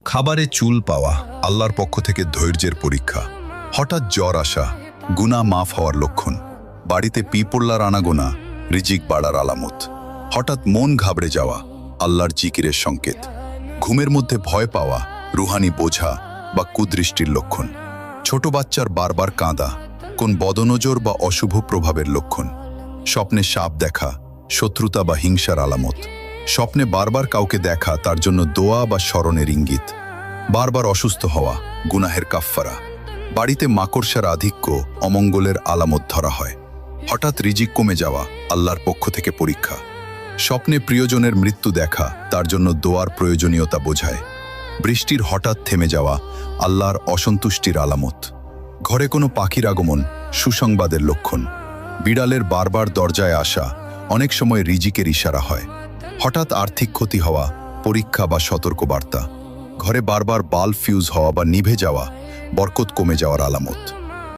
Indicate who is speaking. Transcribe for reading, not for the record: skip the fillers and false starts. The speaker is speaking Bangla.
Speaker 1: খাবারে চুল পাওয়া আল্লাহর পক্ষ থেকে ধৈর্যের পরীক্ষা। হঠাৎ জ্বর আসা গুনাহ মাফ হওয়ার লক্ষণ। বাড়িতে পিঁপড়ার আনাগোনা রিজিক বাড়ার আলামত। হঠাৎ মন ঘাবড়ে যাওয়া আল্লাহর জিকিরের সংকেত। ঘুমের মধ্যে ভয় পাওয়া রুহানি বোঝা বা কুদৃষ্টির লক্ষণ। ছোট বাচ্চার বারবার কাঁদা কোন বদনজর বা অশুভ প্রভাবের লক্ষণ। স্বপ্নে সাপ দেখা শত্রুতা বা হিংসার আলামত। স্বপ্নে বারবার কাউকে দেখা তার জন্য দোয়া বা স্মরণের ইঙ্গিত। বারবার অসুস্থ হওয়া গুনাহের কাফফারা। বাড়িতে মাকড়সার আধিক্য অমঙ্গলের আলামত ধরা হয়। হঠাৎ রিজিক কমে যাওয়া আল্লাহর পক্ষ থেকে পরীক্ষা। স্বপ্নে প্রিয়জনের মৃত্যু দেখা তার জন্য দোয়ার প্রয়োজনীয়তা বোঝায়। বৃষ্টির হঠাৎ থেমে যাওয়া আল্লাহর অসন্তুষ্টির আলামত। ঘরে কোনো পাখির আগমন সুসংবাদের লক্ষণ। বিড়ালের বারবার দরজায় আসা অনেক সময় রিজিকের ইশারা হয়। হঠাৎ আর্থিক ক্ষতি হওয়া পরীক্ষা বা সতর্কবার্তা। ঘরে বারবার বাল্ব ফিউজ হওয়া বা নিভে যাওয়া বরকত কমে যাওয়ার আলামত।